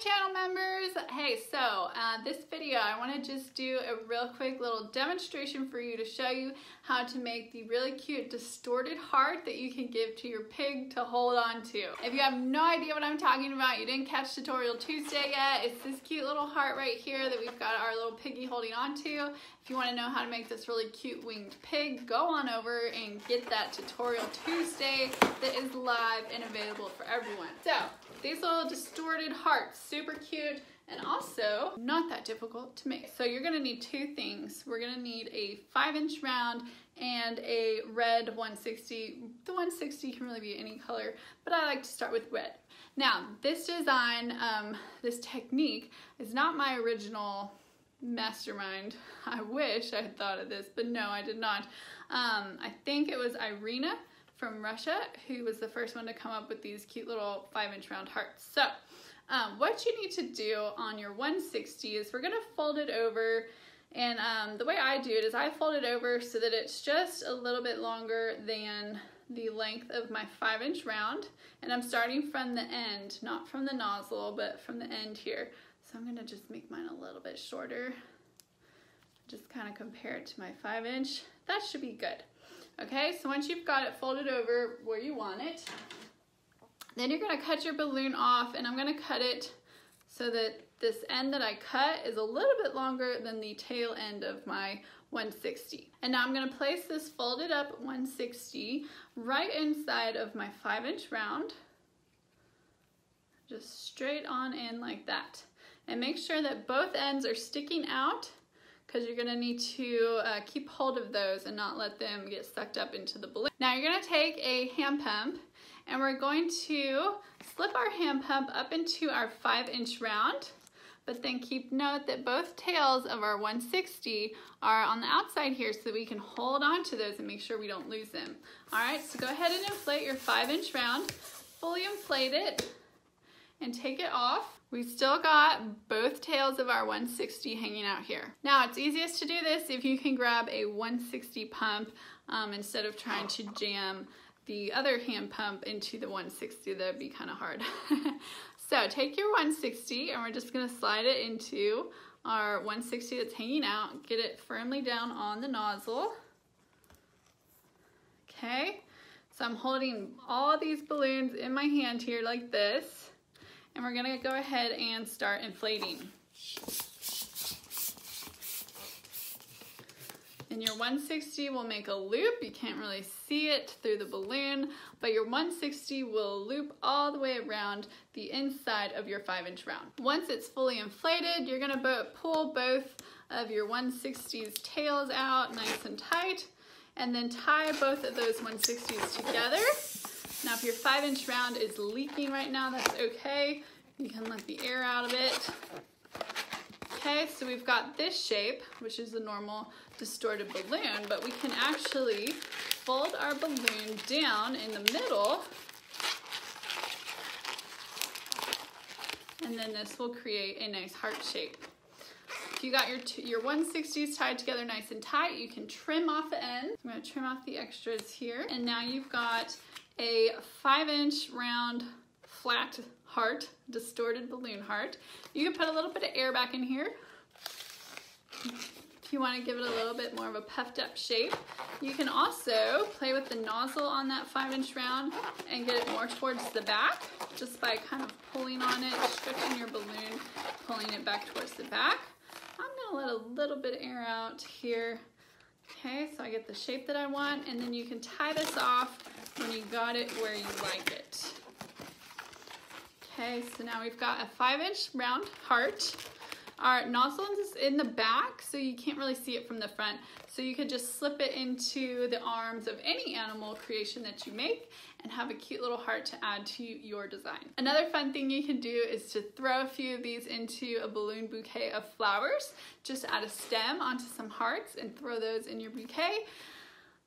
channel members. Hey, so this video I want to just do a real quick little demonstration for you to show you how to make the really cute distorted heart that you can give to your pig to hold on to. If you have no idea what I'm talking about, you didn't catch Tutorial Tuesday yet, it's this cute little heart right here that we've got our little piggy holding on to. If you want to know how to make this really cute winged pig, go on over and get that Tutorial Tuesday that is live and available for everyone. So these little distorted hearts, super cute and also not that difficult to make. So you're gonna need two things. We're gonna need a 5-inch round and a red 160. The 160 can really be any color, but I like to start with red. Now, this design, this technique is not my original mastermind. I wish I had thought of this, but no, I did not. I think it was Irina from Russia who was the first one to come up with these cute little 5-inch round hearts. So what you need to do on your 160 is we're gonna fold it over, and the way I do it is I fold it over so that it's just a little bit longer than the length of my 5-inch round, and I'm starting from the end, not from the nozzle, but from the end here. So I'm gonna just make mine a little bit shorter. Just kind of compare it to my 5-inch. That should be good. Okay, so once you've got it folded over where you want it, then you're gonna cut your balloon off, and I'm gonna cut it so that this end that I cut is a little bit longer than the tail end of my 160. And now I'm gonna place this folded up 160 right inside of my 5-inch round, just straight on in like that. And make sure that both ends are sticking out, because you're gonna need to keep hold of those and not let them get sucked up into the balloon. Now you're gonna take a hand pump, and we're going to slip our hand pump up into our 5-inch round, but then keep note that both tails of our 160 are on the outside here so that we can hold on to those and make sure we don't lose them. All right, so go ahead and inflate your 5-inch round, fully inflate it, and take it off. We've still got both tails of our 160 hanging out here. Now, it's easiest to do this if you can grab a 160 pump instead of trying to jam the other hand pump into the 160. That'd be kind of hard. So take your 160, and we're just gonna slide it into our 160 that's hanging out. Get it firmly down on the nozzle. Okay, so I'm holding all these balloons in my hand here like this. And we're gonna go ahead and start inflating. And your 160 will make a loop. You can't really see it through the balloon, but your 160 will loop all the way around the inside of your 5-inch round. Once it's fully inflated, you're gonna pull both of your 160's tails out nice and tight, and then tie both of those 160's together. Now, if your 5-inch round is leaking right now, that's okay. You can let the air out of it. Okay, so we've got this shape, which is the normal distorted balloon, but we can actually fold our balloon down in the middle, and then this will create a nice heart shape. If you got your 160s tied together nice and tight, you can trim off the ends. I'm gonna trim off the extras here, and now you've got a 5-inch round flat heart, distorted balloon heart. You can put a little bit of air back in here if you want to give it a little bit more of a puffed up shape. You can also play with the nozzle on that 5-inch round and get it more towards the back just by kind of pulling on it, stretching your balloon, pulling it back towards the back. I'm gonna let a little bit of air out here. Okay, so I get the shape that I want, and then you can tie this off when you got it where you like it. Okay, so now we've got a 5-inch round heart. Our nozzle is in the back, so you can't really see it from the front. So you could just slip it into the arms of any animal creation that you make and have a cute little heart to add to your design. Another fun thing you can do is to throw a few of these into a balloon bouquet of flowers. Just add a stem onto some hearts and throw those in your bouquet.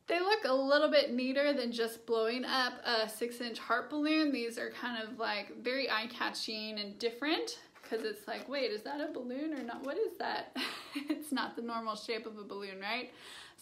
They look a little bit neater than just blowing up a 6-inch heart balloon. These are kind of like very eye-catching and different, because it's like, wait, is that a balloon or not? What is that? It's not the normal shape of a balloon, right?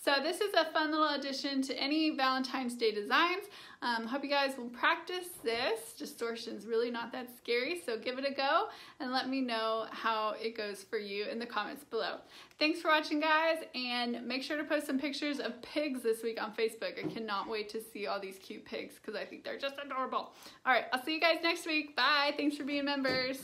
So this is a fun little addition to any Valentine's Day designs. Hope you guys will practice this. Distortion's really not that scary, so give it a go and let me know how it goes for you in the comments below. Thanks for watching, guys, and make sure to post some pictures of pigs this week on Facebook. I cannot wait to see all these cute pigs because I think they're just adorable. All right, I'll see you guys next week. Bye. Thanks for being members.